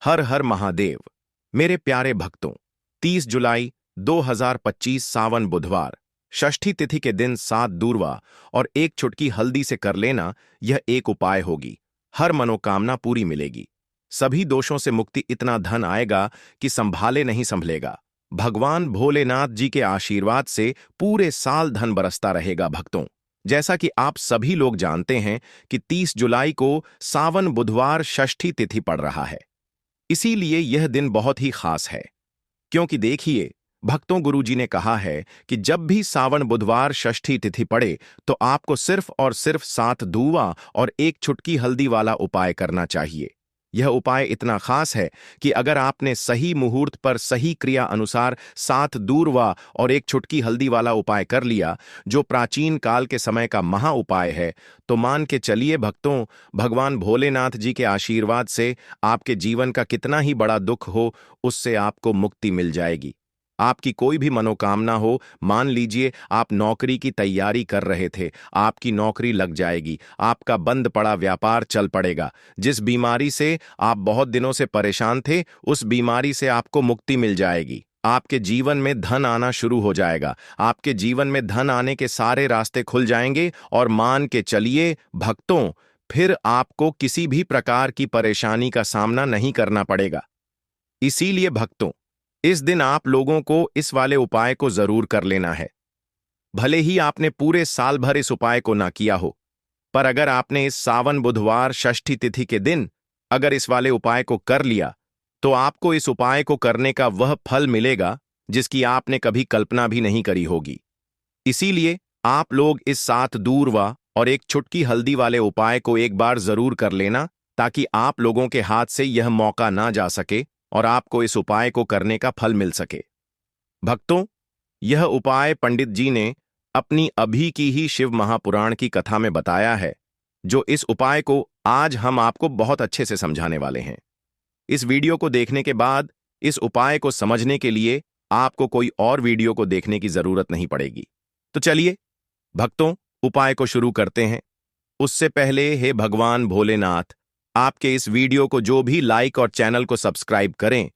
हर हर महादेव। मेरे प्यारे भक्तों, 30 जुलाई 2025 सावन बुधवार, षष्ठी तिथि के दिन 7 दूर्वा और एक चुटकी हल्दी से कर लेना, यह एक उपाय होगी। हर मनोकामना पूरी मिलेगी। सभी दोषों से मुक्ति, इतना धन आएगा कि संभाले नहीं संभलेगा। भगवान भोलेनाथ जी के आशीर्वाद से पूरे साल धन बरसता रहेगा। भक्तों, जैसा कि आप सभी लोग जानते हैं कि 30 जुलाई को सावन बुधवार षष्ठी तिथि पड़ रहा है। इसीलिए यह दिन बहुत ही खास है, क्योंकि देखिए भक्तों, गुरुजी ने कहा है कि जब भी सावन बुधवार षष्ठी तिथि पड़े तो आपको सिर्फ और सिर्फ 7 दूवा और एक चुटकी हल्दी वाला उपाय करना चाहिए। यह उपाय इतना खास है कि अगर आपने सही मुहूर्त पर सही क्रिया अनुसार 7 दूर्वा और एक चुटकी हल्दी वाला उपाय कर लिया, जो प्राचीन काल के समय का महा उपाय है, तो मान के चलिए भक्तों, भगवान भोलेनाथ जी के आशीर्वाद से आपके जीवन का कितना ही बड़ा दुख हो, उससे आपको मुक्ति मिल जाएगी। आपकी कोई भी मनोकामना हो, मान लीजिए आप नौकरी की तैयारी कर रहे थे, आपकी नौकरी लग जाएगी, आपका बंद पड़ा व्यापार चल पड़ेगा, जिस बीमारी से आप बहुत दिनों से परेशान थे, उस बीमारी से आपको मुक्ति मिल जाएगी। आपके जीवन में धन आना शुरू हो जाएगा। आपके जीवन में धन आने के सारे रास्ते खुल जाएंगे और मान के चलिए भक्तों, फिर आपको किसी भी प्रकार की परेशानी का सामना नहीं करना पड़ेगा। इसीलिए भक्तों, इस दिन आप लोगों को इस वाले उपाय को जरूर कर लेना है। भले ही आपने पूरे साल भर इस उपाय को ना किया हो, पर अगर आपने इस सावन बुधवार षष्ठी तिथि के दिन अगर इस वाले उपाय को कर लिया, तो आपको इस उपाय को करने का वह फल मिलेगा जिसकी आपने कभी कल्पना भी नहीं करी होगी। इसीलिए आप लोग इस 7 दूर्वा और एक चुटकी हल्दी वाले उपाय को एक बार जरूर कर लेना, ताकि आप लोगों के हाथ से यह मौका ना जा सके और आपको इस उपाय को करने का फल मिल सके। भक्तों, यह उपाय पंडित जी ने अपनी अभी की ही शिव महापुराण की कथा में बताया है, जो इस उपाय को आज हम आपको बहुत अच्छे से समझाने वाले हैं। इस वीडियो को देखने के बाद इस उपाय को समझने के लिए आपको कोई और वीडियो को देखने की जरूरत नहीं पड़ेगी। तो चलिए भक्तों, उपाय को शुरू करते हैं। उससे पहले हे भगवान भोलेनाथ, आपके इस वीडियो को जो भी लाइक और चैनल को सब्सक्राइब करें,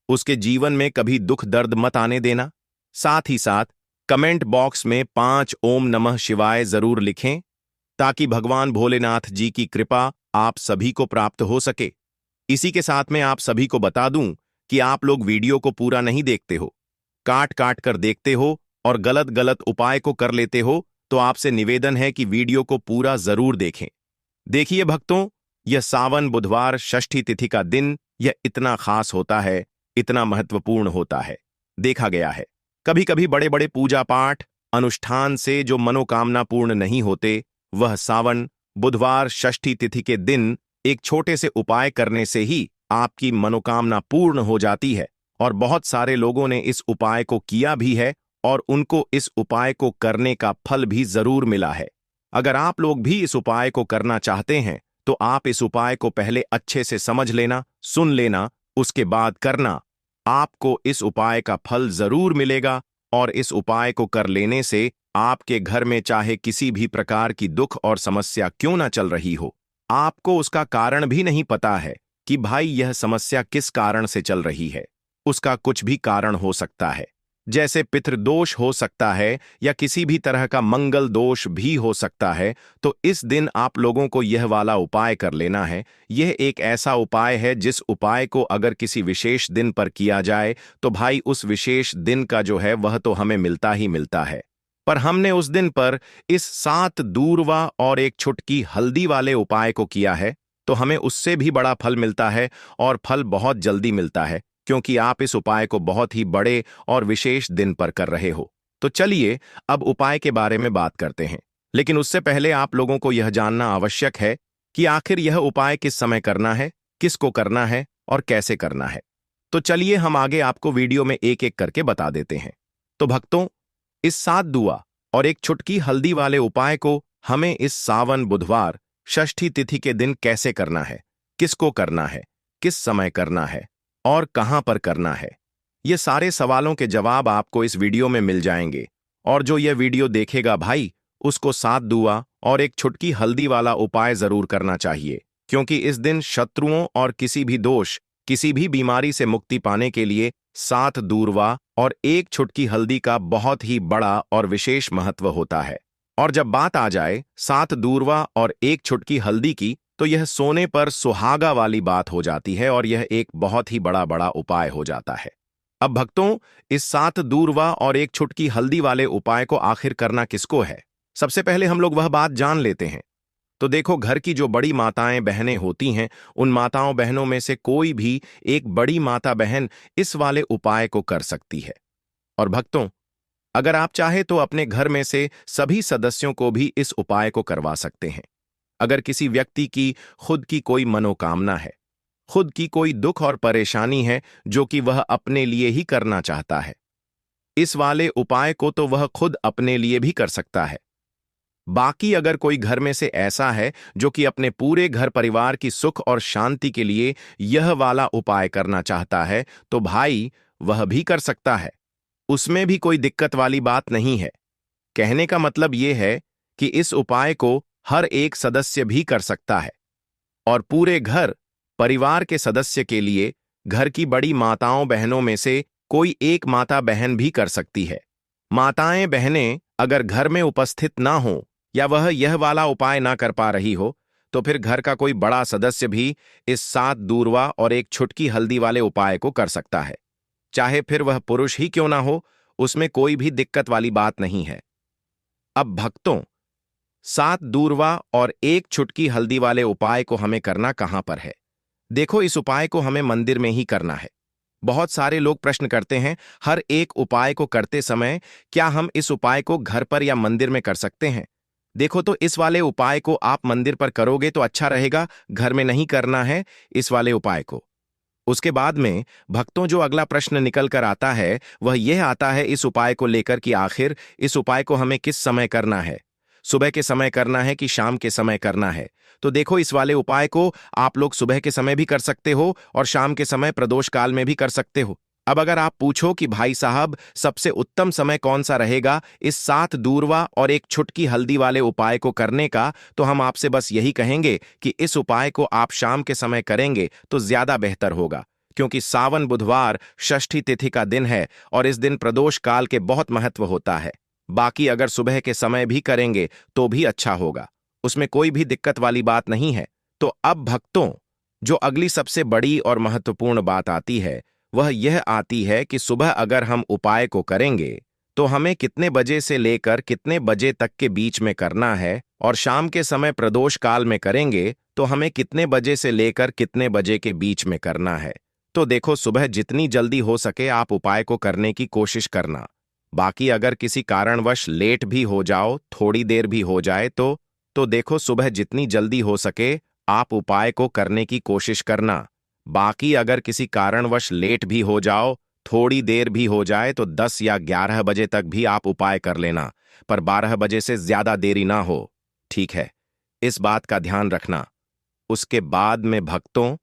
उसके जीवन में कभी दुख दर्द मत आने देना। साथ ही साथ कमेंट बॉक्स में 5 ओम नमः शिवाय जरूर लिखें, ताकि भगवान भोलेनाथ जी की कृपा आप सभी को प्राप्त हो सके। इसी के साथ में आप सभी को बता दूं कि आप लोग वीडियो को पूरा नहीं देखते हो, काट काट कर देखते हो और गलत गलत उपाय को कर लेते हो, तो आपसे निवेदन है कि वीडियो को पूरा जरूर देखें। देखिए भक्तों, यह सावन बुधवार षष्ठी तिथि का दिन यह इतना खास होता है, इतना महत्वपूर्ण होता है। देखा गया है कभी कभी बड़े बड़े पूजा पाठ अनुष्ठान से जो मनोकामना पूर्ण नहीं होते, वह सावन बुधवार षष्ठी तिथि के दिन एक छोटे से उपाय करने से ही आपकी मनोकामना पूर्ण हो जाती है। और बहुत सारे लोगों ने इस उपाय को किया भी है और उनको इस उपाय को करने का फल भी जरूर मिला है। अगर आप लोग भी इस उपाय को करना चाहते हैं, तो आप इस उपाय को पहले अच्छे से समझ लेना, सुन लेना, उसके बाद करना। आपको इस उपाय का फल जरूर मिलेगा और इस उपाय को कर लेने से आपके घर में चाहे किसी भी प्रकार की दुख और समस्या क्यों ना चल रही हो, आपको उसका कारण भी नहीं पता है कि भाई यह समस्या किस कारण से चल रही है। उसका कुछ भी कारण हो सकता है, जैसे पितृदोष हो सकता है या किसी भी तरह का मंगल दोष भी हो सकता है। तो इस दिन आप लोगों को यह वाला उपाय कर लेना है। यह एक ऐसा उपाय है जिस उपाय को अगर किसी विशेष दिन पर किया जाए, तो भाई उस विशेष दिन का जो है वह तो हमें मिलता ही मिलता है। पर हमने उस दिन पर इस 7 दूर्वा और एक चुटकी हल्दी वाले उपाय को किया है, तो हमें उससे भी बड़ा फल मिलता है और फल बहुत जल्दी मिलता है, क्योंकि आप इस उपाय को बहुत ही बड़े और विशेष दिन पर कर रहे हो। तो चलिए अब उपाय के बारे में बात करते हैं। लेकिन उससे पहले आप लोगों को यह जानना आवश्यक है कि आखिर यह उपाय किस समय करना है, किसको करना है और कैसे करना है। तो चलिए हम आगे आपको वीडियो में एक एक करके बता देते हैं। तो भक्तों, इस 7 दुआ और एक चुटकी हल्दी वाले उपाय को हमें इस सावन बुधवार षष्ठी तिथि के दिन कैसे करना है, किसको करना है, किस समय करना है और कहां पर करना है, ये सारे सवालों के जवाब आपको इस वीडियो में मिल जाएंगे। और जो यह वीडियो देखेगा भाई, उसको 7 दुआ और एक चुटकी हल्दी वाला उपाय जरूर करना चाहिए, क्योंकि इस दिन शत्रुओं और किसी भी दोष किसी भी बीमारी से मुक्ति पाने के लिए 7 दूर्वा और 1 छुटकी हल्दी का बहुत ही बड़ा और विशेष महत्व होता है। और जब बात आ जाए 7 दूर्वा और 1 छुटकी हल्दी की, तो यह सोने पर सुहागा वाली बात हो जाती है और यह एक बहुत ही बड़ा बड़ा उपाय हो जाता है। अब भक्तों, इस 7 दूर्वा और 1 छुटकी हल्दी वाले उपाय को आखिर करना किसको है? सबसे पहले हम लोग वह बात जान लेते हैं। तो देखो, घर की जो बड़ी माताएं बहनें होती हैं, उन माताओं बहनों में से कोई भी एक बड़ी माता बहन इस वाले उपाय को कर सकती है। और भक्तों, अगर आप चाहे तो अपने घर में से सभी सदस्यों को भी इस उपाय को करवा सकते हैं। अगर किसी व्यक्ति की खुद की कोई मनोकामना है, खुद की कोई दुख और परेशानी है जो कि वह अपने लिए ही करना चाहता है, इस वाले उपाय को तो वह खुद अपने लिए भी कर सकता है। बाकी अगर कोई घर में से ऐसा है जो कि अपने पूरे घर परिवार की सुख और शांति के लिए यह वाला उपाय करना चाहता है, तो भाई वह भी कर सकता है। उसमें भी कोई दिक्कत वाली बात नहीं है। कहने का मतलब यह है कि इस उपाय को हर एक सदस्य भी कर सकता है और पूरे घर परिवार के सदस्य के लिए घर की बड़ी माताओं बहनों में से कोई एक माता बहन भी कर सकती है। माताएं बहनें अगर घर में उपस्थित ना हो या वह यह वाला उपाय ना कर पा रही हो, तो फिर घर का कोई बड़ा सदस्य भी इस 7 दूर्वा और 1 छुटकी हल्दी वाले उपाय को कर सकता है। चाहे फिर वह पुरुष ही क्यों ना हो, उसमें कोई भी दिक्कत वाली बात नहीं है। अब भक्तों, 7 दूर्वा और 1 छुटकी हल्दी वाले उपाय को हमें करना कहां पर है? देखो, इस उपाय को हमें मंदिर में ही करना है। बहुत सारे लोग प्रश्न करते हैं, हर एक उपाय को करते समय क्या हम इस उपाय को घर पर या मंदिर में कर सकते हैं? देखो, तो इस वाले उपाय को आप मंदिर पर करोगे तो अच्छा रहेगा, घर में नहीं करना है इस वाले उपाय को। उसके बाद में भक्तों, जो अगला प्रश्न निकल कर आता है वह यह आता है इस उपाय को लेकर कि आखिर इस उपाय को हमें किस समय करना है, सुबह के समय करना है कि शाम के समय करना है? तो देखो, इस वाले उपाय को आप लोग सुबह के समय भी कर सकते हो और शाम के समय प्रदोष काल में भी कर सकते हो। अब अगर आप पूछो कि भाई साहब सबसे उत्तम समय कौन सा रहेगा इस 7 दूर्वा और 1 छुटकी हल्दी वाले उपाय को करने का, तो हम आपसे बस यही कहेंगे कि इस उपाय को आप शाम के समय करेंगे तो ज्यादा बेहतर होगा, क्योंकि सावन बुधवार षष्ठी तिथि का दिन है और इस दिन प्रदोष काल के बहुत महत्व होता है। बाकी अगर सुबह के समय भी करेंगे तो भी अच्छा होगा, उसमें कोई भी दिक्कत वाली बात नहीं है। तो अब भक्तों, जो अगली सबसे बड़ी और महत्वपूर्ण बात आती है वह यह आती है कि सुबह अगर हम उपाय को करेंगे तो हमें कितने बजे से लेकर कितने बजे तक के बीच में करना है, और शाम के समय प्रदोष काल में करेंगे तो हमें कितने बजे से लेकर कितने बजे के बीच में करना है। तो देखो, सुबह जितनी जल्दी हो सके आप उपाय को करने की कोशिश करना। बाकी अगर किसी कारणवश लेट भी हो जाओ, थोड़ी देर भी हो जाए तो देखो, सुबह जितनी जल्दी हो सके आप उपाय को करने की कोशिश करना। बाकी अगर किसी कारणवश लेट भी हो जाओ, थोड़ी देर भी हो जाए, तो 10 या 11 बजे तक भी आप उपाय कर लेना, पर 12 बजे से ज्यादा देरी ना हो। ठीक है, इस बात का ध्यान रखना। उसके बाद में भक्तों,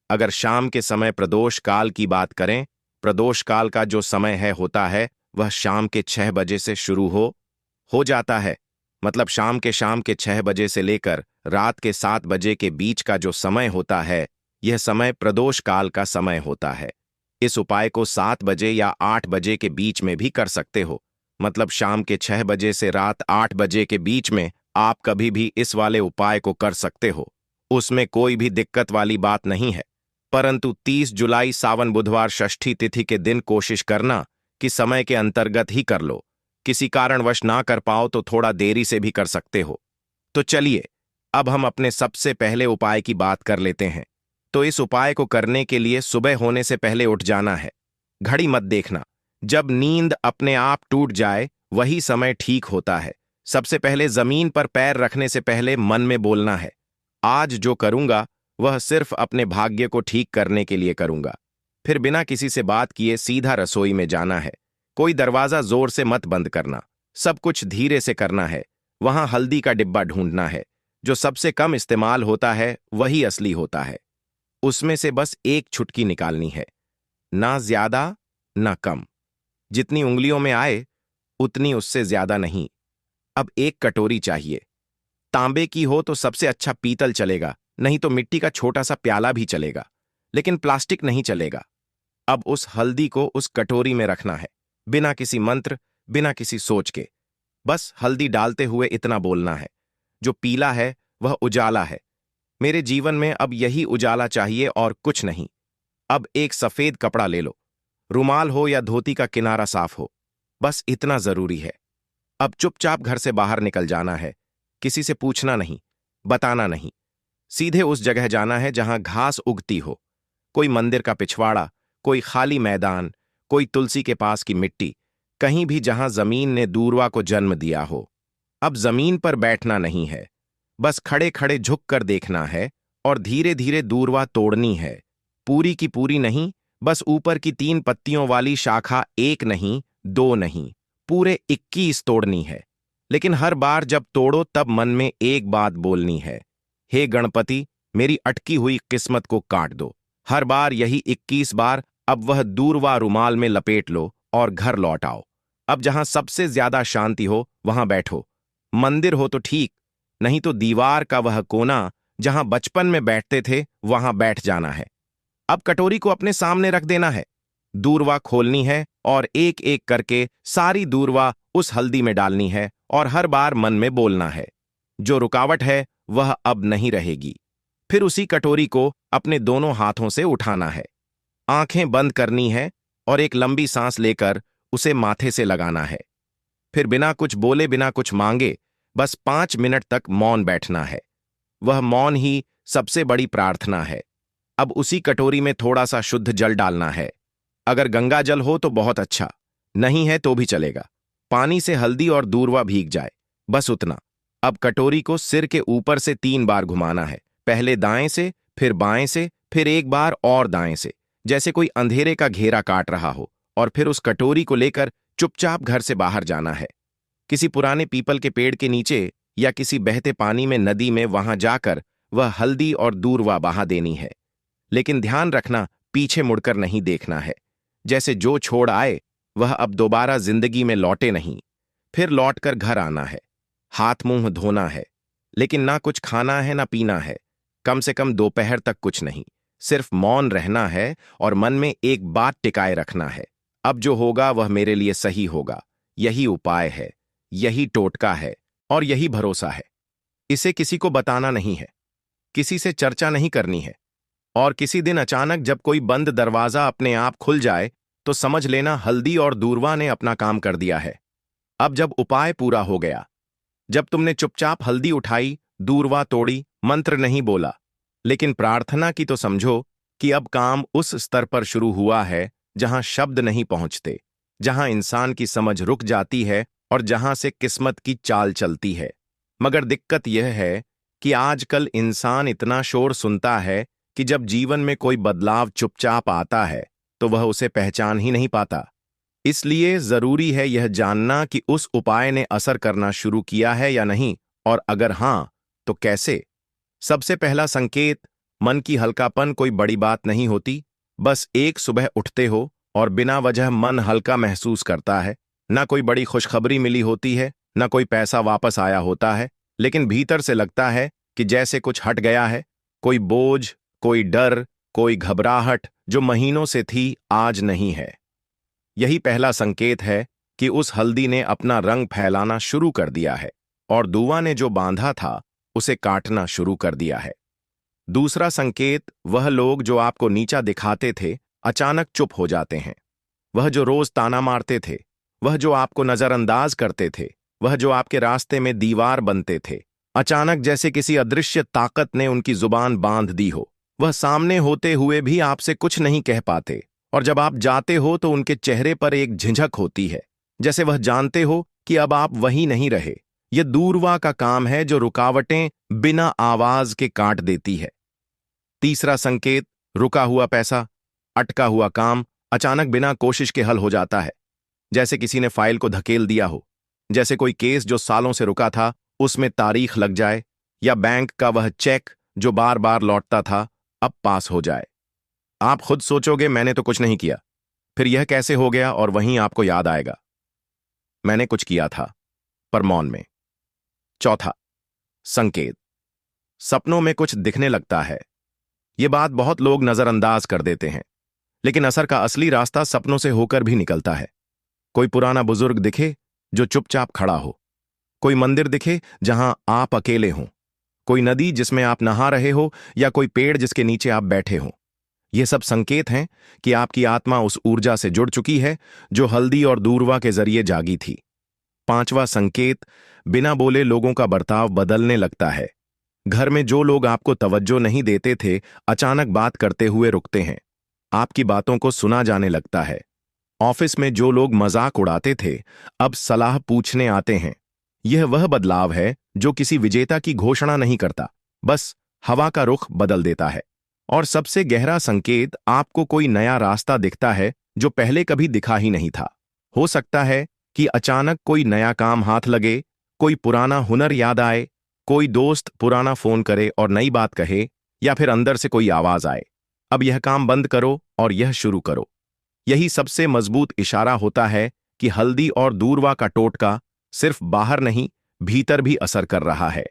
अगर शाम के समय प्रदोष काल की बात करें, प्रदोष काल का जो समय होता है वह शाम के 6 बजे से शुरू हो जाता है। मतलब शाम के 6 बजे से लेकर रात के 7 बजे के बीच का जो समय होता है, यह समय प्रदोष काल का समय होता है। इस उपाय को 7 बजे या 8 बजे के बीच में भी कर सकते हो। मतलब शाम के 6 बजे से रात 8 बजे के बीच में आप कभी भी इस वाले उपाय को कर सकते हो, उसमें कोई भी दिक्कत वाली बात नहीं है। परंतु 30 जुलाई सावन बुधवार षष्ठी तिथि के दिन कोशिश करना कि समय के अंतर्गत ही कर लो। किसी कारणवश ना कर पाओ तो थोड़ा देरी से भी कर सकते हो। तो चलिए, अब हम अपने सबसे पहले उपाय की बात कर लेते हैं। तो इस उपाय को करने के लिए सुबह होने से पहले उठ जाना है। घड़ी मत देखना, जब नींद अपने आप टूट जाए वही समय ठीक होता है। सबसे पहले जमीन पर पैर रखने से पहले मन में बोलना है, आज जो करूंगा वह सिर्फ अपने भाग्य को ठीक करने के लिए करूंगा। फिर बिना किसी से बात किए सीधा रसोई में जाना है। कोई दरवाजा जोर से मत बंद करना, सब कुछ धीरे से करना है। वहां हल्दी का डिब्बा ढूंढना है, जो सबसे कम इस्तेमाल होता है वही असली होता है। उसमें से बस 1 छुटकी निकालनी है, ना ज्यादा ना कम। जितनी उंगलियों में आए उतनी, उससे ज्यादा नहीं। अब 1 कटोरी चाहिए। तांबे की हो तो सबसे अच्छा पीतल चलेगा, नहीं तो मिट्टी का छोटा सा प्याला भी चलेगा। लेकिन प्लास्टिक नहीं चलेगा। अब उस हल्दी को उस कटोरी में रखना है, बिना किसी मंत्र, बिना किसी सोच के। बस हल्दी डालते हुए इतना बोलना है, जो पीला है वह उजाला है। मेरे जीवन में अब यही उजाला चाहिए और कुछ नहीं। अब एक सफेद कपड़ा ले लो, रुमाल हो या धोती का किनारा साफ हो, बस इतना जरूरी है। अब चुपचाप घर से बाहर निकल जाना है, किसी से पूछना नहीं, बताना नहीं। सीधे उस जगह जाना है जहां घास उगती हो, कोई मंदिर का पिछवाड़ा, कोई खाली मैदान, कोई तुलसी के पास की मिट्टी, कहीं भी जहां जमीन ने दूर्वा को जन्म दिया हो। अब जमीन पर बैठना नहीं है, बस खड़े खड़े झुक कर देखना है और धीरे धीरे दूर्वा तोड़नी है। पूरी की पूरी नहीं, बस ऊपर की 3 पत्तियों वाली शाखा, एक नहीं, 2 नहीं, पूरे 21 तोड़नी है। लेकिन हर बार जब तोड़ो तब मन में एक बात बोलनी है, हे गणपति, मेरी अटकी हुई किस्मत को काट दो। हर बार यही 21 बार। अब वह दूर्वा रुमाल में लपेट लो और घर लौट आओ। अब जहां सबसे ज्यादा शांति हो वहां बैठो। मंदिर हो तो ठीक, नहीं तो दीवार का वह कोना जहां बचपन में बैठते थे वहां बैठ जाना है। अब कटोरी को अपने सामने रख देना है, दूर्वा खोलनी है और एक एक करके सारी दूर्वा उस हल्दी में डालनी है और हर बार मन में बोलना है, जो रुकावट है वह अब नहीं रहेगी। फिर उसी कटोरी को अपने दोनों हाथों से उठाना है, आंखें बंद करनी है और एक लंबी सांस लेकर उसे माथे से लगाना है। फिर बिना कुछ बोले, बिना कुछ मांगे, बस 5 मिनट तक मौन बैठना है। वह मौन ही सबसे बड़ी प्रार्थना है। अब उसी कटोरी में थोड़ा सा शुद्ध जल डालना है। अगर गंगा जल हो तो बहुत अच्छा, नहीं है तो भी चलेगा। पानी से हल्दी और दूर्वा भीग जाए, बस उतना। अब कटोरी को सिर के ऊपर से 3 बार घुमाना है, पहले दाएं से, फिर बाएं से, फिर एक बार और दाएं से, जैसे कोई अंधेरे का घेरा काट रहा हो। और फिर उस कटोरी को लेकर चुपचाप घर से बाहर जाना है, किसी पुराने पीपल के पेड़ के नीचे या किसी बहते पानी में, नदी में, वहां जाकर वह हल्दी और दूर्वा बहा देनी है। लेकिन ध्यान रखना, पीछे मुड़कर नहीं देखना है। जैसे जो छोड़ आए वह अब दोबारा जिंदगी में लौटे नहीं। फिर लौटकर घर आना है, हाथ मुंह धोना है, लेकिन ना कुछ खाना है ना पीना है। कम से कम दोपहर तक कुछ नहीं, सिर्फ मौन रहना है और मन में एक बात टिकाए रखना है, अब जो होगा वह मेरे लिए सही होगा। यही उपाय है, यही टोटका है और यही भरोसा है। इसे किसी को बताना नहीं है, किसी से चर्चा नहीं करनी है। और किसी दिन अचानक जब कोई बंद दरवाजा अपने आप खुल जाए तो समझ लेना हल्दी और दूर्वा ने अपना काम कर दिया है। अब जब उपाय पूरा हो गया, जब तुमने चुपचाप हल्दी उठाई, दूर्वा तोड़ी, मंत्र नहीं बोला, लेकिन प्रार्थना की, तो समझो कि अब काम उस स्तर पर शुरू हुआ है जहां शब्द नहीं पहुंचते, जहां इंसान की समझ रुक जाती है और जहां से किस्मत की चाल चलती है। मगर दिक्कत यह है कि आजकल इंसान इतना शोर सुनता है कि जब जीवन में कोई बदलाव चुपचाप आता है तो वह उसे पहचान ही नहीं पाता। इसलिए जरूरी है यह जानना कि उस उपाय ने असर करना शुरू किया है या नहीं, और अगर हां तो कैसे। सबसे पहला संकेत, मन की हल्कापन। कोई बड़ी बात नहीं होती, बस एक सुबह उठते हो और बिना वजह मन हल्का महसूस करता है। ना कोई बड़ी खुशखबरी मिली होती है, ना कोई पैसा वापस आया होता है, लेकिन भीतर से लगता है कि जैसे कुछ हट गया है। कोई बोझ, कोई डर, कोई घबराहट जो महीनों से थी आज नहीं है। यही पहला संकेत है कि उस हल्दी ने अपना रंग फैलाना शुरू कर दिया है और दूवा ने जो बांधा था उसे काटना शुरू कर दिया है। दूसरा संकेत, वह लोग जो आपको नीचा दिखाते थे अचानक चुप हो जाते हैं। वह जो रोज ताना मारते थे, वह जो आपको नजरअंदाज करते थे, वह जो आपके रास्ते में दीवार बनते थे, अचानक जैसे किसी अदृश्य ताकत ने उनकी जुबान बांध दी हो। वह सामने होते हुए भी आपसे कुछ नहीं कह पाते, और जब आप जाते हो तो उनके चेहरे पर एक झिझक होती है, जैसे वह जानते हो कि अब आप वहीं नहीं रहे। यह दूर्वा का काम है जो रुकावटें बिना आवाज के काट देती है। तीसरा संकेत, रुका हुआ पैसा, अटका हुआ काम अचानक बिना कोशिश के हल हो जाता है। जैसे किसी ने फाइल को धकेल दिया हो, जैसे कोई केस जो सालों से रुका था उसमें तारीख लग जाए, या बैंक का वह चेक जो बार बार लौटता था अब पास हो जाए। आप खुद सोचोगे मैंने तो कुछ नहीं किया, फिर यह कैसे हो गया, और वहीं आपको याद आएगा मैंने कुछ किया था, पर मौन में। चौथा संकेत, सपनों में कुछ दिखने लगता है, ये बात बहुत लोग नजरअंदाज कर देते हैं, लेकिन असर का असली रास्ता सपनों से होकर भी निकलता है। कोई पुराना बुजुर्ग दिखे जो चुपचाप खड़ा हो, कोई मंदिर दिखे जहां आप अकेले हों, कोई नदी जिसमें आप नहा रहे हो, या कोई पेड़ जिसके नीचे आप बैठे हो। ये सब संकेत हैं कि आपकी आत्मा उस ऊर्जा से जुड़ चुकी है जो हल्दी और दूरवा के जरिए जागी थी। पांचवा संकेत, बिना बोले लोगों का बर्ताव बदलने लगता है। घर में जो लोग आपको तवज्जो नहीं देते थे, अचानक बात करते हुए रुकते हैं। आपकी बातों को सुना जाने लगता है। ऑफिस में जो लोग मजाक उड़ाते थे, अब सलाह पूछने आते हैं। यह वह बदलाव है जो किसी विजेता की घोषणा नहीं करता, बस हवा का रुख बदल देता है। और सबसे गहरा संकेत, आपको कोई नया रास्ता दिखता है जो पहले कभी दिखा ही नहीं था। हो सकता है कि अचानक कोई नया काम हाथ लगे, कोई पुराना हुनर याद आए, कोई दोस्त पुराना फोन करे और नई बात कहे, या फिर अंदर से कोई आवाज आए, अब यह काम बंद करो और यह शुरू करो। यही सबसे मजबूत इशारा होता है कि हल्दी और दूरवा का टोटका सिर्फ बाहर नहीं, भीतर भी असर कर रहा है।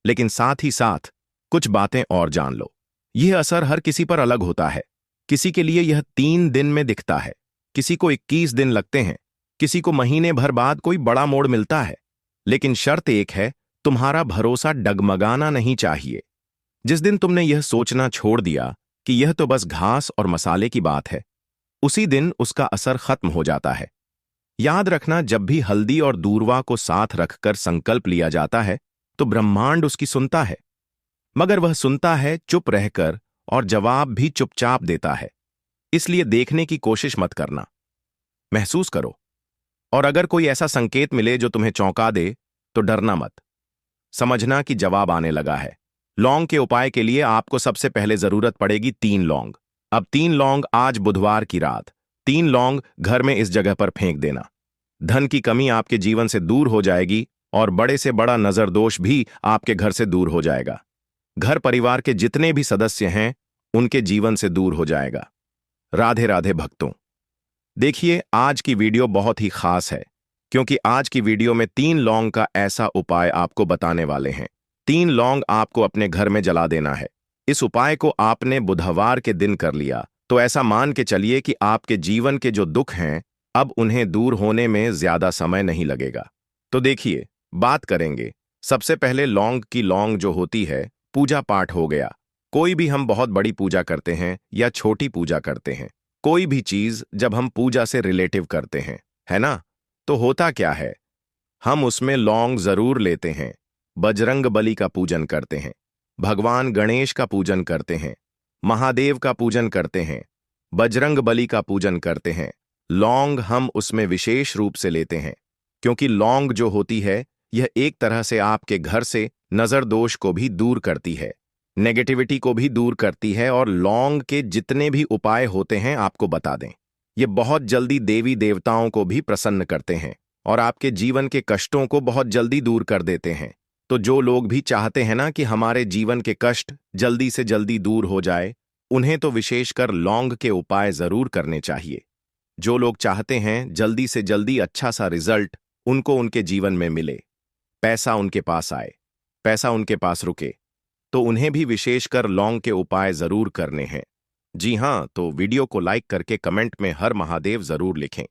लेकिन साथ ही साथ कुछ बातें और जान लो। यह असर हर किसी पर अलग होता है। किसी के लिए यह 3 दिन में दिखता है, किसी को 21 दिन लगते हैं, किसी को महीने भर बाद कोई बड़ा मोड़ मिलता है। लेकिन शर्त एक है, तुम्हारा भरोसा डगमगाना नहीं चाहिए। जिस दिन तुमने यह सोचना छोड़ दिया कि यह तो बस घास और मसाले की बात है, उसी दिन उसका असर खत्म हो जाता है। याद रखना, जब भी हल्दी और दूरवा को साथ रखकर संकल्प लिया जाता है तो ब्रह्मांड उसकी सुनता है, मगर वह सुनता है चुप रहकर, और जवाब भी चुपचाप देता है। इसलिए देखने की कोशिश मत करना, महसूस करो। और अगर कोई ऐसा संकेत मिले जो तुम्हें चौंका दे, तो डरना मत। समझना कि जवाब आने लगा है। लौंग के उपाय के लिए आपको सबसे पहले जरूरत पड़ेगी 3 लौंग। अब 3 लौंग आज बुधवार की रात 3 लौंग घर में इस जगह पर फेंक देना। धन की कमी आपके जीवन से दूर हो जाएगी, और बड़े से बड़ा नजर दोष भी आपके घर से दूर हो जाएगा। घर परिवार के जितने भी सदस्य हैं, उनके जीवन से दूर हो जाएगा। राधे राधे भक्तों। देखिए, आज की वीडियो बहुत ही खास है, क्योंकि आज की वीडियो में 3 लौंग का ऐसा उपाय आपको बताने वाले हैं। 3 लौंग आपको अपने घर में जला देना है। इस उपाय को आपने बुधवार के दिन कर लिया तो ऐसा मान के चलिए कि आपके जीवन के जो दुख हैं, अब उन्हें दूर होने में ज्यादा समय नहीं लगेगा। तो देखिए, बात करेंगे सबसे पहले लौंग की। लौंग जो होती है, पूजा पाठ हो गया। कोई भी हम बहुत बड़ी पूजा करते हैं या छोटी पूजा करते हैं, कोई भी चीज जब हम पूजा से रिलेटिव करते हैं, है ना, तो होता क्या है, हम उसमें लौंग जरूर लेते हैं। बजरंग बली का पूजन करते हैं, भगवान गणेश का पूजन करते हैं, महादेव का पूजन करते हैं, बजरंग बली का पूजन करते हैं। लौंग हम उसमें विशेष रूप से लेते हैं, क्योंकि लौंग जो होती है, यह एक तरह से आपके घर से नजर दोष को भी दूर करती है, नेगेटिविटी को भी दूर करती है। और लौंग के जितने भी उपाय होते हैं, आपको बता दें, ये बहुत जल्दी देवी देवताओं को भी प्रसन्न करते हैं और आपके जीवन के कष्टों को बहुत जल्दी दूर कर देते हैं। तो जो लोग भी चाहते हैं ना कि हमारे जीवन के कष्ट जल्दी से जल्दी दूर हो जाए, उन्हें तो विशेषकर लौंग के उपाय जरूर करने चाहिए। जो लोग चाहते हैं जल्दी से जल्दी अच्छा सा रिजल्ट उनको उनके जीवन में मिले, पैसा उनके पास आए, पैसा उनके पास रुके, तो उन्हें भी विशेषकर लौंग के उपाय जरूर करने हैं। जी हां, तो वीडियो को लाइक करके कमेंट में हर महादेव जरूर लिखें।